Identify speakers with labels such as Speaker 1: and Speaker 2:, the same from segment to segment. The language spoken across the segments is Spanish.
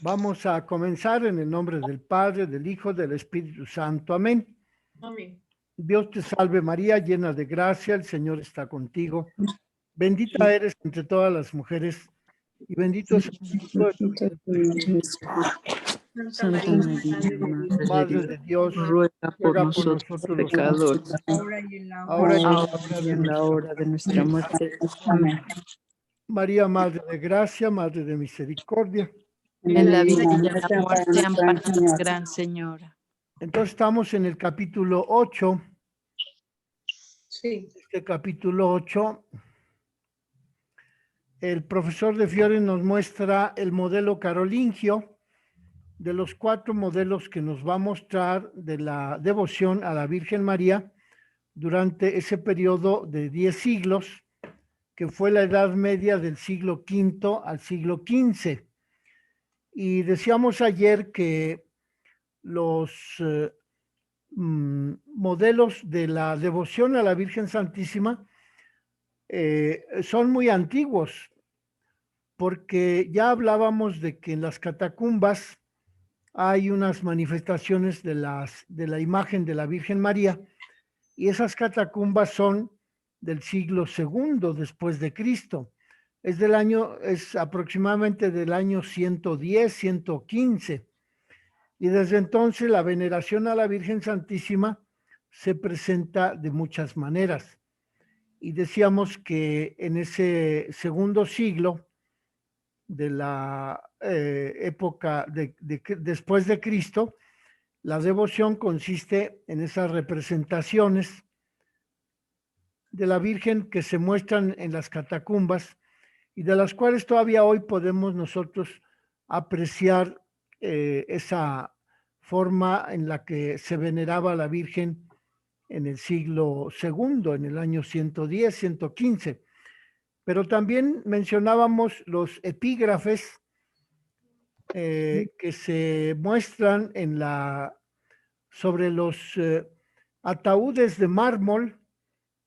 Speaker 1: Vamos a comenzar en el nombre del Padre, del Hijo, del Espíritu Santo. Amén.
Speaker 2: Amén.
Speaker 1: Dios te salve María, llena de gracia, el Señor está contigo. Bendita eres entre todas las mujeres y bendito es el fruto de tu vientre.
Speaker 2: Santa María,
Speaker 1: Madre de Dios,
Speaker 3: ruega por nosotros
Speaker 1: los
Speaker 3: pecadores,
Speaker 2: ahora y en la
Speaker 1: ahora y en la
Speaker 3: ahora
Speaker 1: hora
Speaker 3: y
Speaker 1: de
Speaker 3: en la
Speaker 1: nuestra
Speaker 3: hora de nuestra muerte.
Speaker 2: Amén.
Speaker 1: María, Madre de gracia, Madre de misericordia.
Speaker 3: En la vida y en la muerte, amparanos, Gran Señora.
Speaker 1: Entonces estamos en el capítulo 8.
Speaker 2: Sí.
Speaker 1: Este capítulo 8, el profesor de Fiore nos muestra el modelo carolingio de los 4 modelos que nos va a mostrar de la devoción a la Virgen María durante ese periodo de 10 siglos, que fue la Edad Media del siglo V al siglo XV. Y decíamos ayer que los modelos de la devoción a la Virgen Santísima son muy antiguos, porque ya hablábamos de que en las catacumbas hay unas manifestaciones de la imagen de la Virgen María, y esas catacumbas son del siglo II después de Cristo. Es aproximadamente del año 110, 115. Y desde entonces la veneración a la Virgen Santísima se presenta de muchas maneras. Y decíamos que en ese segundo siglo de la época después de Cristo, la devoción consiste en esas representaciones de la Virgen que se muestran en las catacumbas y de las cuales todavía hoy podemos nosotros apreciar esa forma en la que se veneraba a la Virgen en el siglo II, en el año 110, 115. Pero también mencionábamos los epígrafes que se muestran sobre los ataúdes de mármol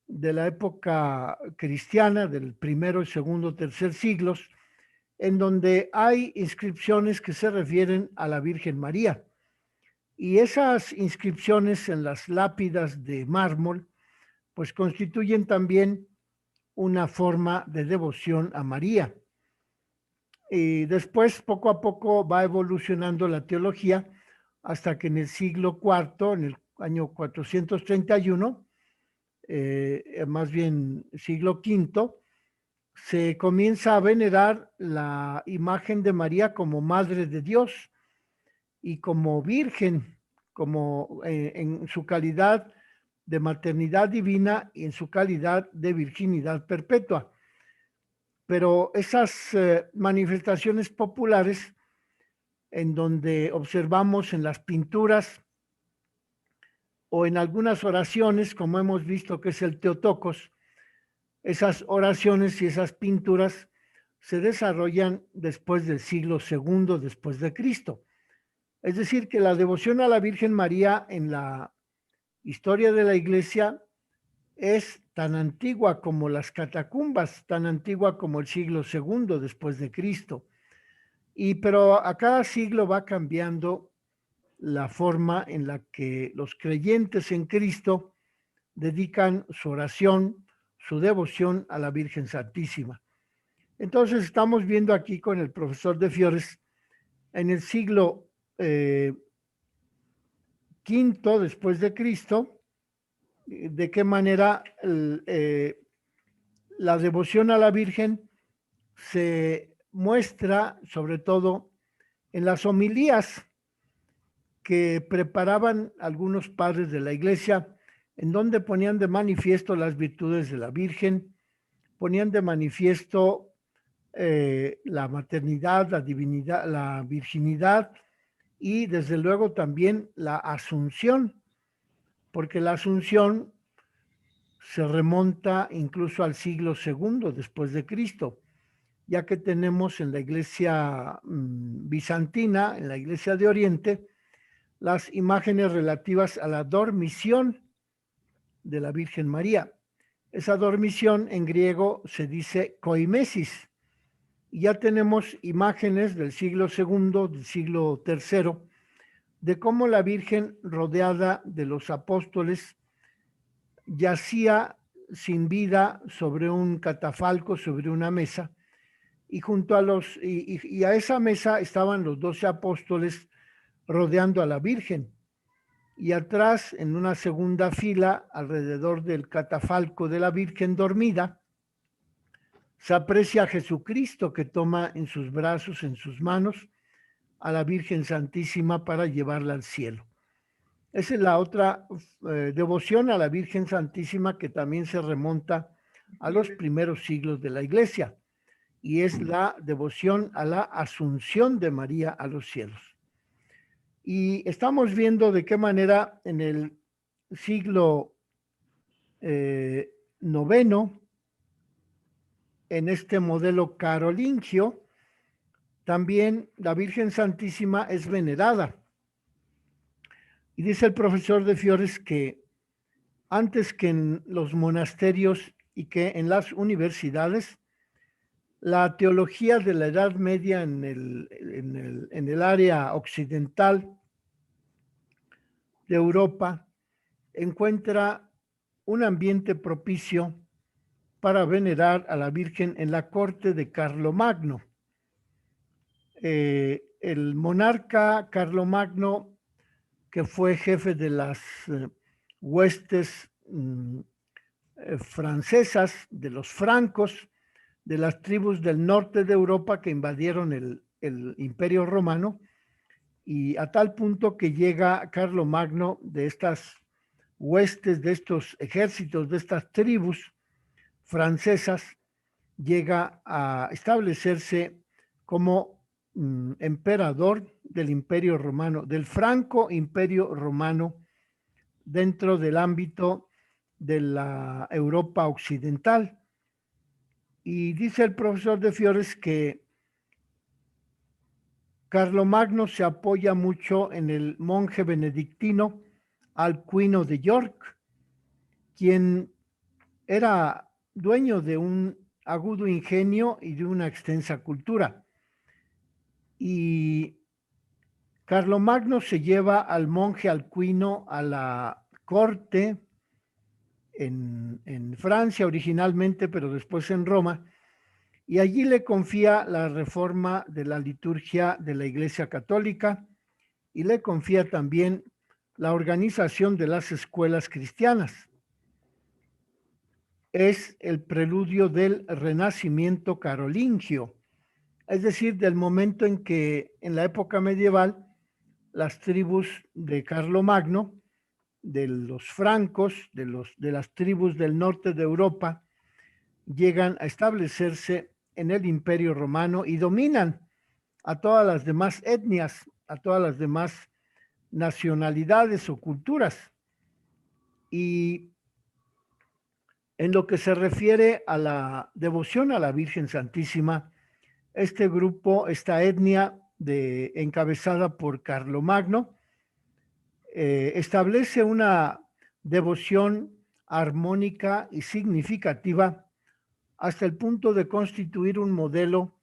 Speaker 1: de la época cristiana, del primero, segundo, tercer siglos, en donde hay inscripciones que se refieren a la Virgen María. Y esas inscripciones en las lápidas de mármol, pues constituyen también una forma de devoción a María. Y después, poco a poco, va evolucionando la teología hasta que en el siglo IV, en el año 431, más bien siglo V, se comienza a venerar la imagen de María como Madre de Dios y como Virgen, como en su calidad de maternidad divina y en su calidad de virginidad perpetua. Pero esas manifestaciones populares, en donde observamos en las pinturas o en algunas oraciones, como hemos visto que es el Teotocos, esas oraciones y esas pinturas se desarrollan después del siglo II después de Cristo. Es decir, que la devoción a la Virgen María en la historia de la Iglesia es tan antigua como las catacumbas, tan antigua como el siglo II después de Cristo. Pero a cada siglo va cambiando la forma en la que los creyentes en Cristo dedican su oración, su devoción a la Virgen Santísima. Entonces estamos viendo aquí con el profesor de Fiores, en el siglo V después de Cristo, de qué manera la devoción a la Virgen se muestra sobre todo en las homilías que preparaban algunos padres de la Iglesia, en donde ponían de manifiesto las virtudes de la Virgen, ponían de manifiesto la maternidad, la divinidad, la virginidad y desde luego también la asunción, porque la asunción se remonta incluso al siglo II después de Cristo, ya que tenemos en la iglesia bizantina, en la iglesia de Oriente, las imágenes relativas a la dormición de la Virgen María. Esa dormición en griego se dice koimesis, Y ya tenemos imágenes del siglo II, del siglo III, de cómo la Virgen, rodeada de los apóstoles, yacía sin vida sobre un catafalco, sobre una mesa, y junto a a esa mesa estaban los 12 apóstoles rodeando a la Virgen. Y atrás, en una segunda fila, alrededor del catafalco de la Virgen dormida, se aprecia a Jesucristo, que toma en sus brazos, en sus manos, a la Virgen Santísima para llevarla al cielo. Esa es la otra devoción a la Virgen Santísima, que también se remonta a los primeros siglos de la Iglesia, y es la devoción a la Asunción de María a los cielos. Y estamos viendo de qué manera en el siglo noveno, en este modelo carolingio, también la Virgen Santísima es venerada. Y dice el profesor de Fiores que antes que en los monasterios y que en las universidades, la teología de la Edad Media en el área occidental de Europa encuentra un ambiente propicio para venerar a la Virgen en la corte de Carlomagno. El monarca Carlomagno, que fue jefe de las huestes francesas, de los francos, de las tribus del norte de Europa que invadieron el Imperio Romano, y a tal punto que llega Carlomagno de estas huestes, de estos ejércitos, de estas tribus francesas, llega a establecerse como emperador del Imperio Romano, del Franco Imperio Romano, dentro del ámbito de la Europa occidental. Y dice el profesor de Fiores que Carlomagno se apoya mucho en el monje benedictino Alcuino de York, quien era dueño de un agudo ingenio y de una extensa cultura. Y Carlomagno se lleva al monje Alcuino a la corte en Francia originalmente, pero después en Roma, y allí le confía la reforma de la liturgia de la Iglesia Católica y le confía también la organización de las escuelas cristianas. Es el preludio del renacimiento carolingio, es decir, del momento en que en la época medieval las tribus de Carlomagno, de los francos, de las tribus del norte de Europa, llegan a establecerse en el Imperio Romano y dominan a todas las demás etnias, a todas las demás nacionalidades o culturas. Y en lo que se refiere a la devoción a la Virgen Santísima, este grupo, esta etnia encabezada por Carlomagno, establece una devoción armónica y significativa hasta el punto de constituir un modelo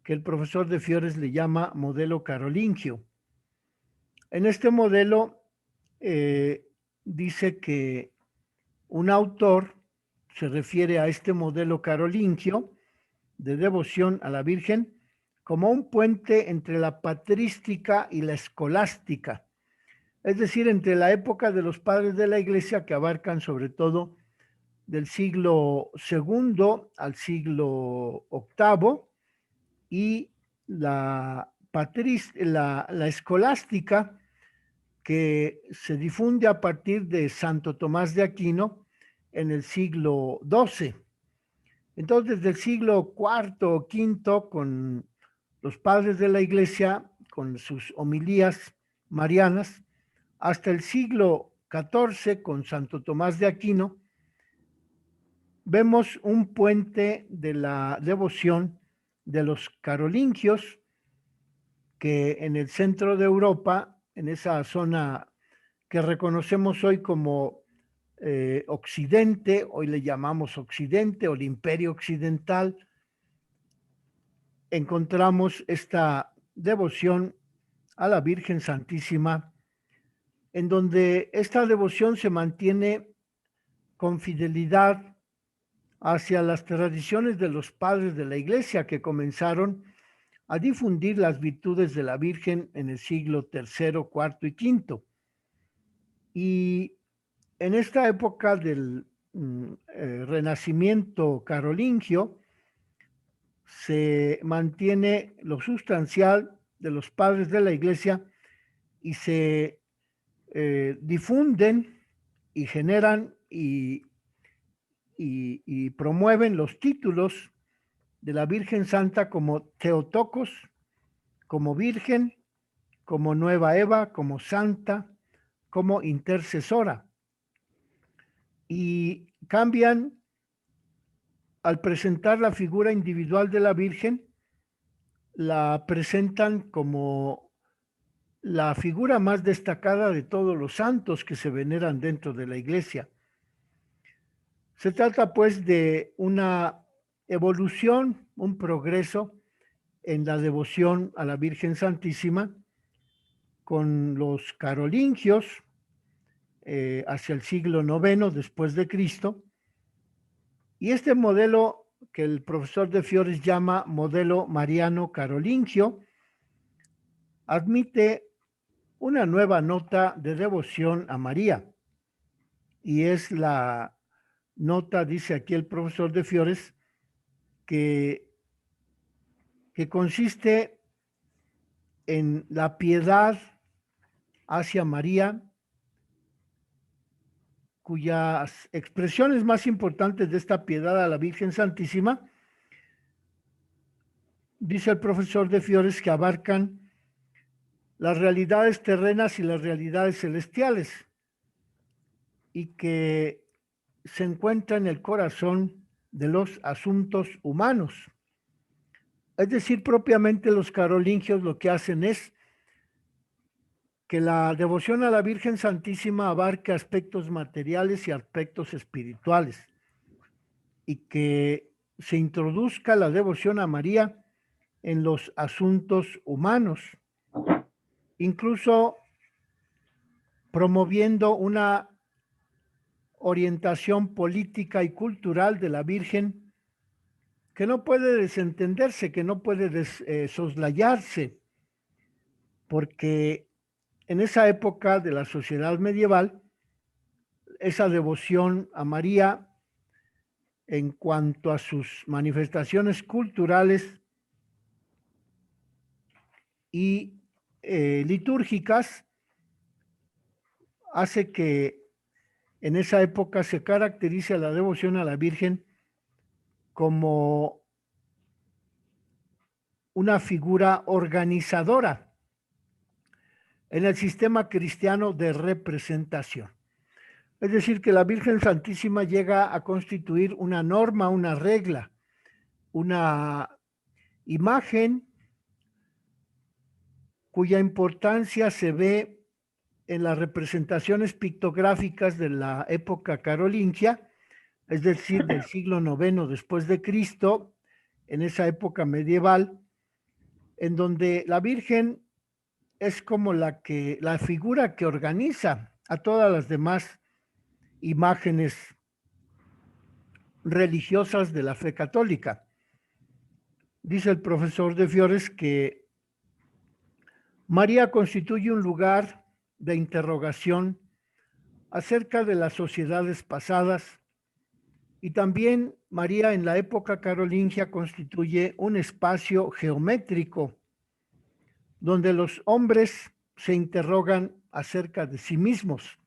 Speaker 1: que el profesor de Fiores le llama modelo carolingio. En este modelo dice que un autor se refiere a este modelo carolingio de devoción a la Virgen como un puente entre la patrística y la escolástica, es decir, entre la época de los padres de la Iglesia, que abarcan sobre todo del siglo II al siglo VIII, y la escolástica, que se difunde a partir de Santo Tomás de Aquino en el siglo XII. Entonces, desde el siglo IV o V, con los padres de la Iglesia, con sus homilías marianas, hasta el siglo XIV, con Santo Tomás de Aquino, vemos un puente de la devoción de los carolingios, que en el centro de Europa, en esa zona que reconocemos hoy como Occidente, hoy le llamamos Occidente o el Imperio Occidental, encontramos esta devoción a la Virgen Santísima, en donde esta devoción se mantiene con fidelidad hacia las tradiciones de los padres de la Iglesia que comenzaron a difundir las virtudes de la Virgen en el siglo III, IV y V. Y en esta época del Renacimiento carolingio se mantiene lo sustancial de los padres de la Iglesia y se difunden y generan y promueven los títulos de la Virgen Santa como Theotokos, como Virgen, como Nueva Eva, como Santa, como intercesora. Y cambian al presentar la figura individual de la Virgen, la presentan como la figura más destacada de todos los santos que se veneran dentro de la Iglesia. Se trata pues de una evolución, un progreso en la devoción a la Virgen Santísima con los carolingios hacia el siglo IX después de Cristo. Y este modelo que el profesor de Fiores llama modelo mariano carolingio admite una nueva nota de devoción a María. Y es la nota, dice aquí el profesor de Fiores, que consiste en la piedad hacia María, cuyas expresiones más importantes de esta piedad a la Virgen Santísima, dice el profesor de Fiores, que abarcan las realidades terrenas y las realidades celestiales, y que se encuentra en el corazón de los asuntos humanos. Es decir, propiamente los carolingios lo que hacen es que la devoción a la Virgen Santísima abarque aspectos materiales y aspectos espirituales, y que se introduzca la devoción a María en los asuntos humanos, incluso promoviendo una orientación política y cultural de la Virgen que no puede desentenderse, que no puede soslayarse, porque en esa época de la sociedad medieval, esa devoción a María en cuanto a sus manifestaciones culturales y litúrgicas hace que en esa época se caracterice a la devoción a la Virgen como una figura organizadora en el sistema cristiano de representación. Es decir, que la Virgen Santísima llega a constituir una norma, una regla, una imagen cuya importancia se ve en las representaciones pictográficas de la época carolingia, es decir, del siglo IX después de Cristo, en esa época medieval, en donde la Virgen es como la figura que organiza a todas las demás imágenes religiosas de la fe católica. Dice el profesor de Fiores que María constituye un lugar de interrogación acerca de las sociedades pasadas, y también María en la época carolingia constituye un espacio geométrico donde los hombres se interrogan acerca de sí mismos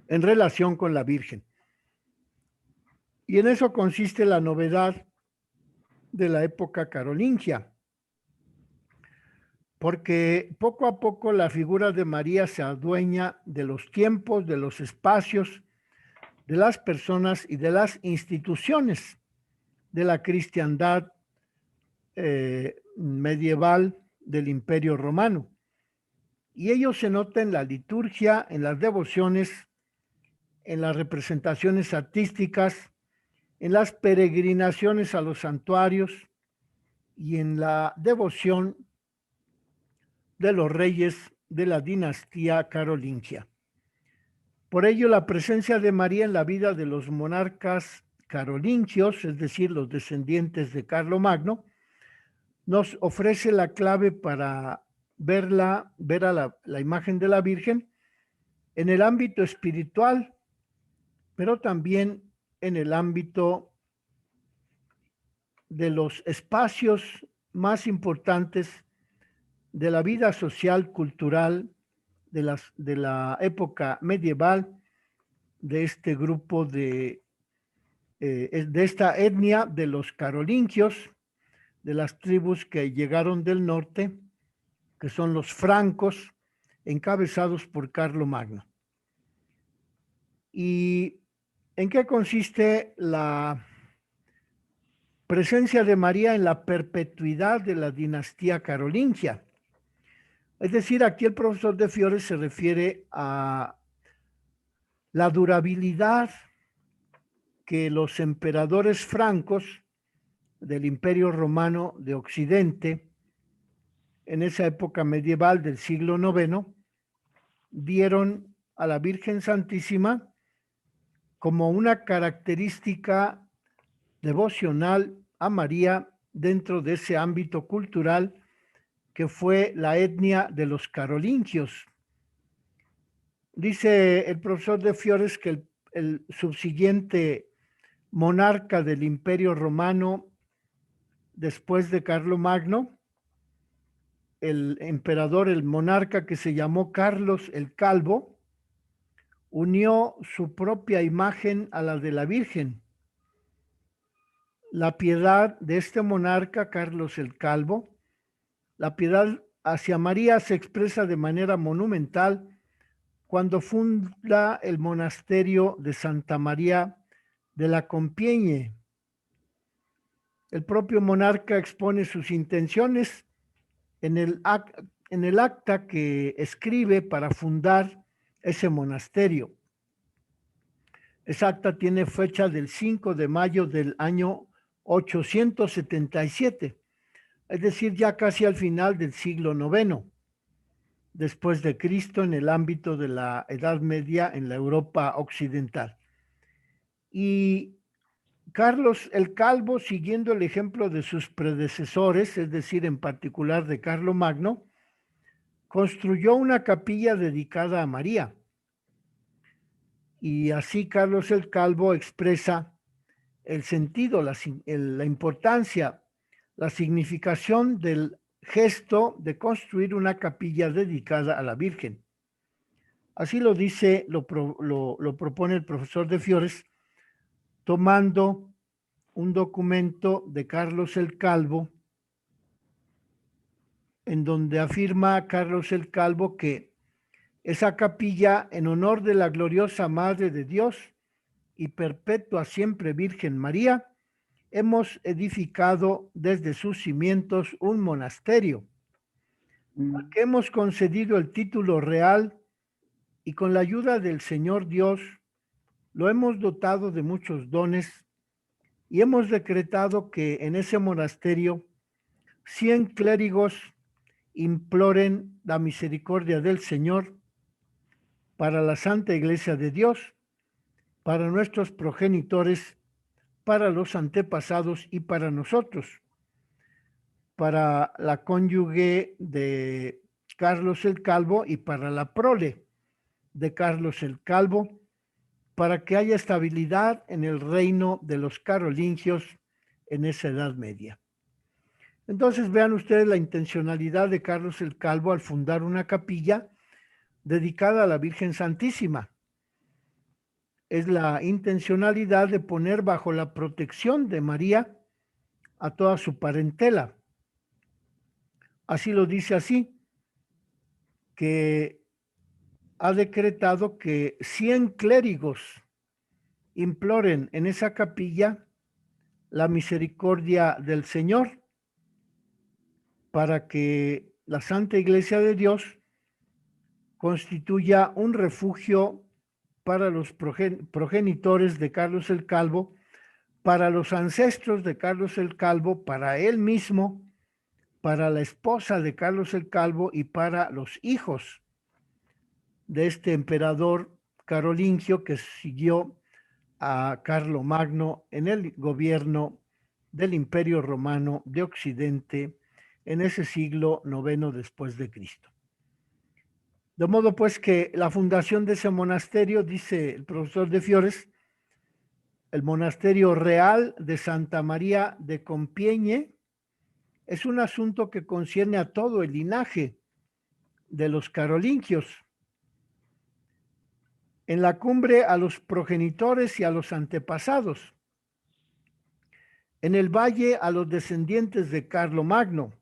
Speaker 1: en relación con la Virgen. Y en eso consiste la novedad de la época carolingia, porque poco a poco la figura de María se adueña de los tiempos, de los espacios, de las personas y de las instituciones de la cristiandad medieval del Imperio Romano. Y ello se nota en la liturgia, en las devociones, en las representaciones artísticas, en las peregrinaciones a los santuarios y en la devoción de los reyes de la dinastía carolingia. Por ello, la presencia de María en la vida de los monarcas carolingios, es decir, los descendientes de Carlomagno, nos ofrece la clave para ver a la imagen de la Virgen en el ámbito espiritual, pero también en el ámbito de los espacios más importantes de la vida social, cultural, de la época medieval, de este grupo de esta etnia de los carolingios, de las tribus que llegaron del norte, que son los francos, encabezados por Carlomagno. ¿Y en qué consiste la presencia de María en la perpetuidad de la dinastía carolingia? Es decir, aquí el profesor de Fiores se refiere a la durabilidad que los emperadores francos del Imperio Romano de Occidente, en esa época medieval del siglo IX, dieron a la Virgen Santísima como una característica devocional a María dentro de ese ámbito cultural que fue la etnia de los carolingios. Dice el profesor de Fiores que el subsiguiente monarca del Imperio Romano después de Carlomagno, el emperador, el monarca que se llamó Carlos el Calvo, unió su propia imagen a la de la Virgen. La piedad de este monarca, Carlos el Calvo, la piedad hacia María se expresa de manera monumental cuando funda el monasterio de Santa María de la Compiègne. El propio monarca expone sus intenciones en el acta que escribe para fundar ese monasterio. Esa acta tiene fecha del 5 de mayo del año 877, es decir, ya casi al final del siglo IX, después de Cristo, en el ámbito de la Edad Media en la Europa occidental. Y Carlos el Calvo, siguiendo el ejemplo de sus predecesores, es decir, en particular de Carlomagno, construyó una capilla dedicada a María. Y así Carlos el Calvo expresa el sentido, la importancia, la significación del gesto de construir una capilla dedicada a la Virgen. Así lo dice, lo propone el profesor de Fiores, tomando un documento de Carlos el Calvo, en donde afirma Carlos el Calvo que esa capilla, en honor de la gloriosa Madre de Dios y perpetua siempre Virgen María, hemos edificado desde sus cimientos un monasterio, al que hemos concedido el título real y con la ayuda del Señor Dios lo hemos dotado de muchos dones y hemos decretado que en ese monasterio 100 clérigos imploren la misericordia del Señor para la Santa Iglesia de Dios, para nuestros progenitores, para los antepasados y para nosotros, para la cónyuge de Carlos el Calvo y para la prole de Carlos el Calvo, para que haya estabilidad en el reino de los carolingios en esa Edad Media. Entonces vean ustedes la intencionalidad de Carlos el Calvo al fundar una capilla dedicada a la Virgen Santísima. Es la intencionalidad de poner bajo la protección de María a toda su parentela. Así lo dice así, que ha decretado que 100 clérigos imploren en esa capilla la misericordia del Señor para que la Santa Iglesia de Dios constituya un refugio para los progenitores de Carlos el Calvo, para los ancestros de Carlos el Calvo, para él mismo para la esposa de Carlos el Calvo y para los hijos de este emperador carolingio que siguió a Carlomagno en el gobierno del Imperio Romano de Occidente en ese siglo IX después de Cristo. De modo pues que la fundación de ese monasterio, dice el profesor de Fiores, el monasterio real de Santa María de Compiègne, es un asunto que concierne a todo el linaje de los carolingios. En la cumbre a los progenitores y a los antepasados. En el valle a los descendientes de Carlomagno.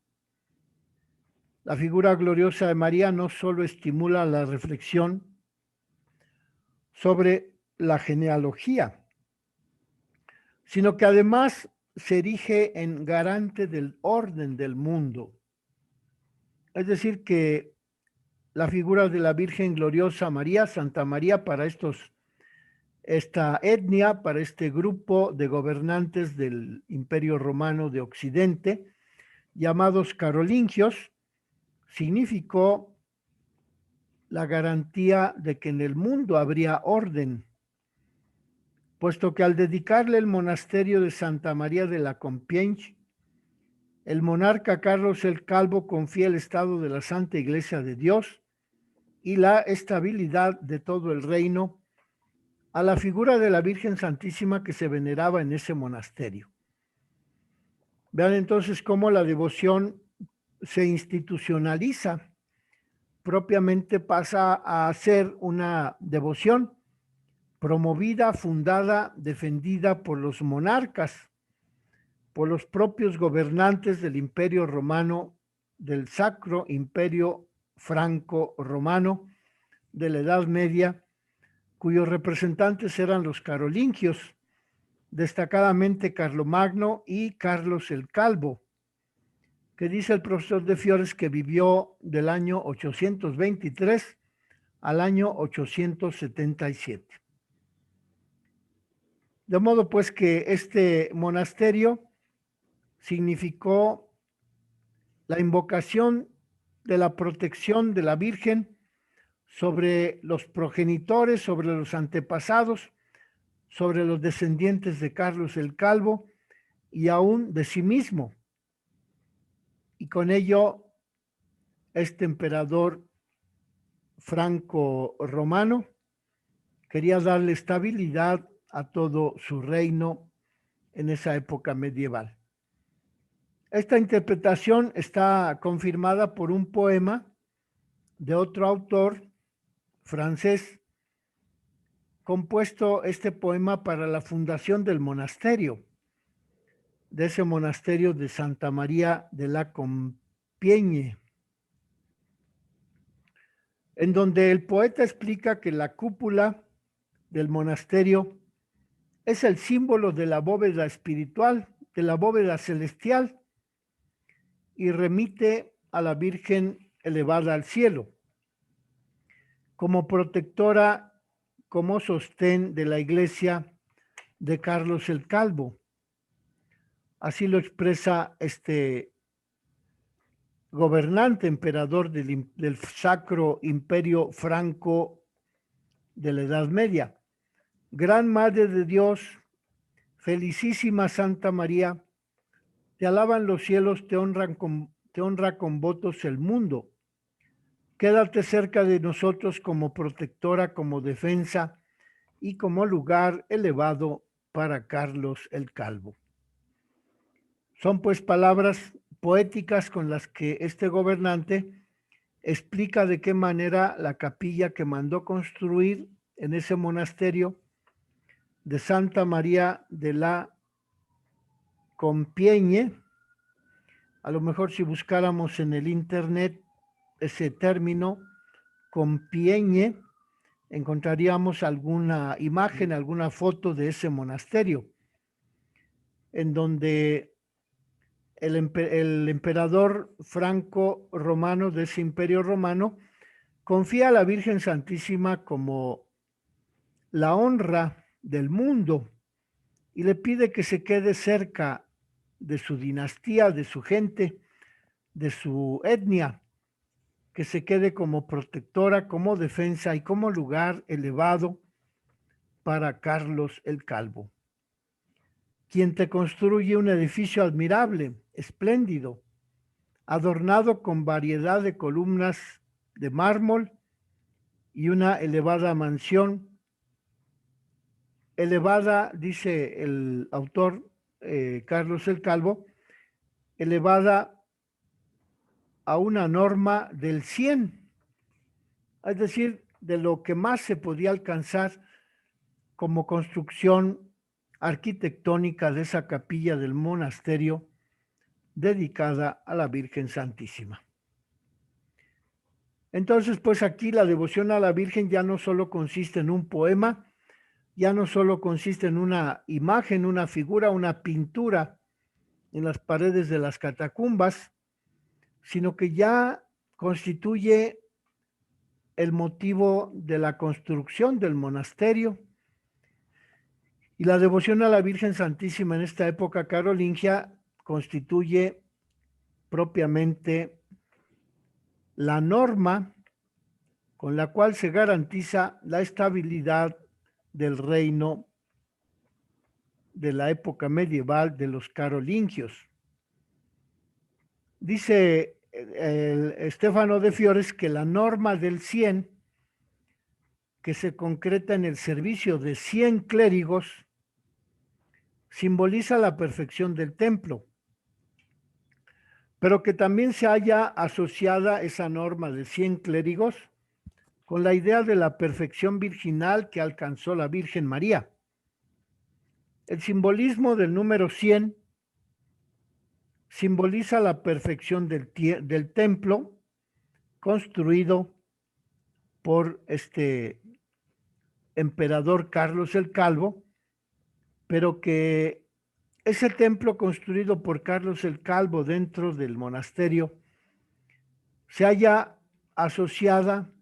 Speaker 1: La figura gloriosa de María no solo estimula la reflexión sobre la genealogía, sino que además se erige en garante del orden del mundo. Es decir, que la figura de la Virgen gloriosa María, Santa María, para esta etnia, para este grupo de gobernantes del Imperio Romano de Occidente, llamados carolingios, significó la garantía de que en el mundo habría orden, puesto que al dedicarle el monasterio de Santa María de la Compiègne, el monarca Carlos el Calvo confía el estado de la Santa Iglesia de Dios y la estabilidad de todo el reino a la figura de la Virgen Santísima que se veneraba en ese monasterio. Vean entonces cómo la devoción se institucionaliza, propiamente pasa a ser una devoción promovida, fundada, defendida por los monarcas, por los propios gobernantes del Imperio Romano, del Sacro Imperio Franco-Romano de la Edad Media, cuyos representantes eran los carolingios, destacadamente Carlomagno y Carlos el Calvo, que dice el profesor de Fiores que vivió del año 823 al año 877. De modo pues que este monasterio significó la invocación de la protección de la Virgen sobre los progenitores, sobre los antepasados, sobre los descendientes de Carlos el Calvo y aún de sí mismo. Y con ello, este emperador franco-romano quería darle estabilidad a todo su reino en esa época medieval. Esta interpretación está confirmada por un poema de otro autor francés, compuesto este poema para la fundación del monasterio, de ese monasterio de Santa María de la Compiègne, en donde el poeta explica que la cúpula del monasterio es el símbolo de la bóveda espiritual, de la bóveda celestial, y remite a la Virgen elevada al cielo, como protectora, como sostén de la iglesia de Carlos el Calvo. Así lo expresa este gobernante, emperador del Sacro Imperio Franco de la Edad Media. Gran Madre de Dios, felicísima Santa María, te alaban los cielos, te honra con votos el mundo. Quédate cerca de nosotros como protectora, como defensa y como lugar elevado para Carlos el Calvo. Son pues palabras poéticas con las que este gobernante explica de qué manera la capilla que mandó construir en ese monasterio de Santa María de la Compiègne, a lo mejor si buscáramos en el internet ese término Compiègne, encontraríamos alguna imagen, alguna foto de ese monasterio, en donde el emperador franco-romano de ese imperio romano confía a la Virgen Santísima como la honra del mundo y le pide que se quede cerca de su dinastía, de su gente, de su etnia, que se quede como protectora, como defensa y como lugar elevado para Carlos el Calvo, quien te construye un edificio admirable, espléndido, adornado con variedad de columnas de mármol y una elevada mansión. Elevada, dice el autor Carlos el Calvo, elevada a una norma del 100, es decir, de lo que más se podía alcanzar como construcción arquitectónica de esa capilla del monasterio dedicada a la Virgen Santísima. Entonces, pues aquí la devoción a la Virgen ya no solo consiste en un poema, ya no solo consiste en una imagen, una figura, una pintura en las paredes de las catacumbas, sino que ya constituye el motivo de la construcción del monasterio. Y la devoción a la Virgen Santísima en esta época carolingia constituye propiamente la norma con la cual se garantiza la estabilidad del reino de la época medieval de los carolingios. Dice Stefano de Fiores que la norma del 100, que se concreta en el servicio de 100 clérigos, simboliza la perfección del templo, pero que también se halla asociada esa norma de 100 clérigos con la idea de la perfección virginal que alcanzó la Virgen María. El simbolismo del número 100 simboliza la perfección del templo construido por este emperador Carlos el Calvo, pero que ese templo construido por Carlos el Calvo dentro del monasterio se haya asociado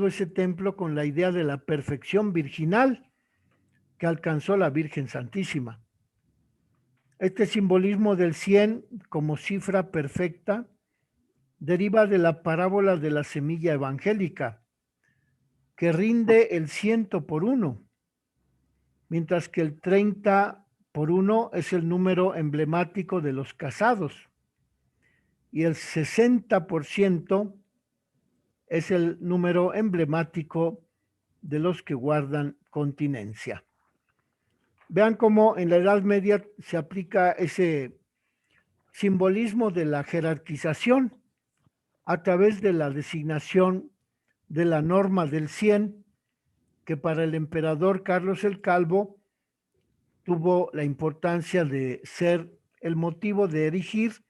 Speaker 1: ese templo con la idea de la perfección virginal que alcanzó la Virgen Santísima. Este simbolismo del 100 como cifra perfecta deriva de la parábola de la semilla evangélica, que rinde el 100 por 1, mientras que el 30 por 1 es el número emblemático de los casados y el 60% es el número emblemático de los que guardan continencia. Vean cómo en la Edad Media se aplica ese simbolismo de la jerarquización a través de la designación de la norma del 100, que para el emperador Carlos el Calvo tuvo la importancia de ser el motivo de erigir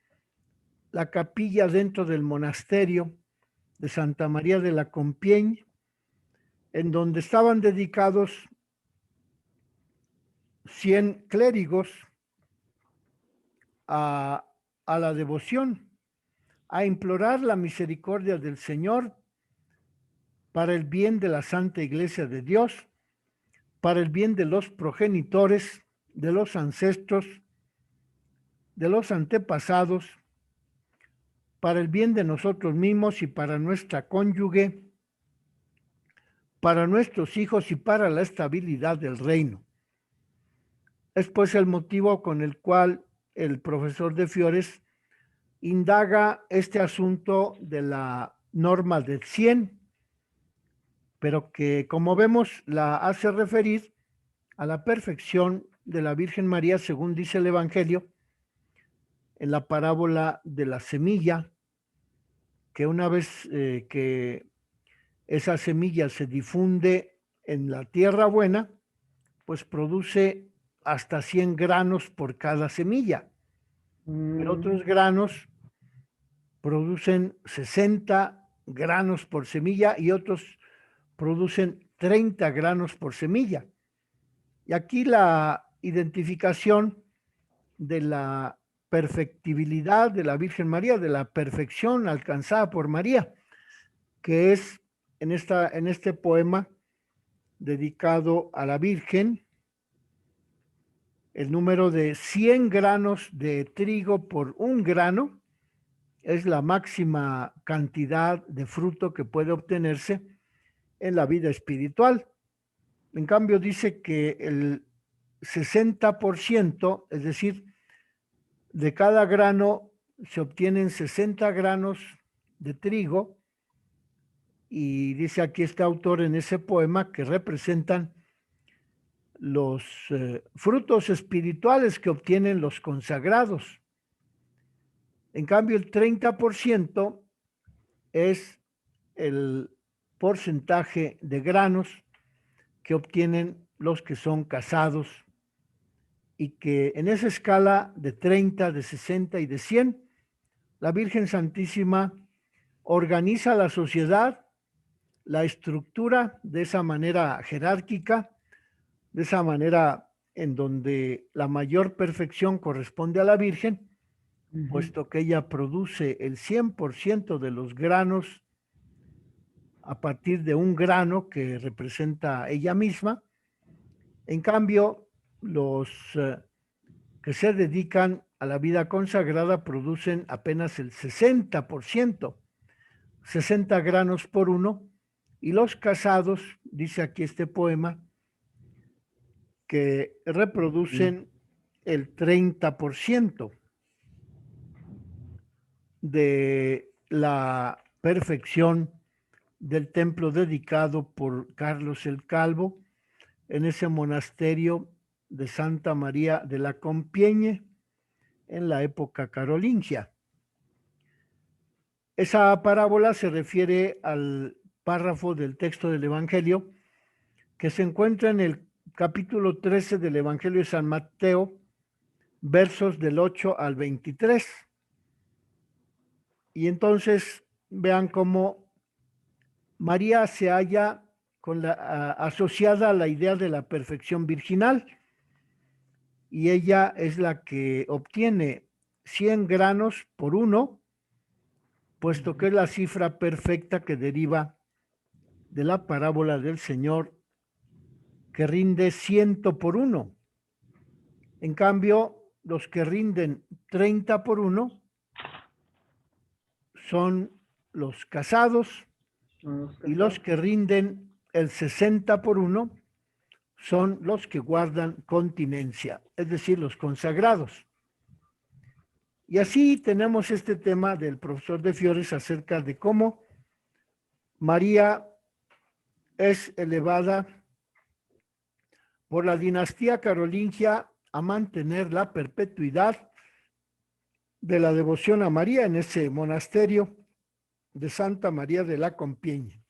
Speaker 1: la capilla dentro del monasterio de Santa María de la Compiègne, en donde estaban dedicados 100 clérigos a la devoción, a implorar la misericordia del Señor para el bien de la Santa Iglesia de Dios, para el bien de los progenitores, de los ancestros, de los antepasados, para el bien de nosotros mismos y para nuestra cónyuge, para nuestros hijos y para la estabilidad del reino. Es pues el motivo con el cual el profesor de Fiores indaga este asunto de la norma del 100, pero que, como vemos, la hace referir a la perfección de la Virgen María, según dice el Evangelio, en la parábola de la semilla, que una vez que esa semilla se difunde en la tierra buena, pues produce hasta 100 granos por cada semilla. Pero otros granos producen 60 granos por semilla y otros producen 30 granos por semilla. Y aquí la identificación de la perfectibilidad de la Virgen María, de la perfección alcanzada por María, que es en este poema dedicado a la Virgen, el número de 100 granos de trigo por un grano es la máxima cantidad de fruto que puede obtenerse en la vida espiritual. En cambio, dice que el 60%, es decir, de cada grano se obtienen 60 granos de trigo, y dice aquí este autor en ese poema que representan los frutos espirituales que obtienen los consagrados. En cambio, el 30% es el porcentaje de granos que obtienen los que son casados, y que en esa escala de 30, de 60 y de 100, la Virgen Santísima organiza la sociedad, la estructura de esa manera jerárquica, de esa manera en donde la mayor perfección corresponde a la Virgen, puesto que ella produce el 100% de los granos a partir de un grano que representa ella misma. En cambio, los que se dedican a la vida consagrada producen apenas el 60%, 60 granos por uno, y los casados, dice aquí este poema, que reproducen el 30% de la perfección del templo dedicado por Carlos el Calvo en ese monasterio de Santa María de la Compiègne en la época carolingia. Esa parábola se refiere al párrafo del texto del Evangelio que se encuentra en el capítulo 13 del Evangelio de San Mateo, versos del 8 al 23. Y entonces vean cómo María se halla asociada a la idea de la perfección virginal, y ella es la que obtiene 100 granos por uno, puesto que es la cifra perfecta que deriva de la parábola del Señor, que rinde 100 por uno. En cambio, los que rinden 30 por uno son los casados, y los que rinden el 60 por uno son los que guardan continencia, es decir, los consagrados. Y así tenemos este tema del profesor de Fiores acerca de cómo María es elevada por la dinastía carolingia a mantener la perpetuidad de la devoción a María en ese monasterio de Santa María de la Compiègne.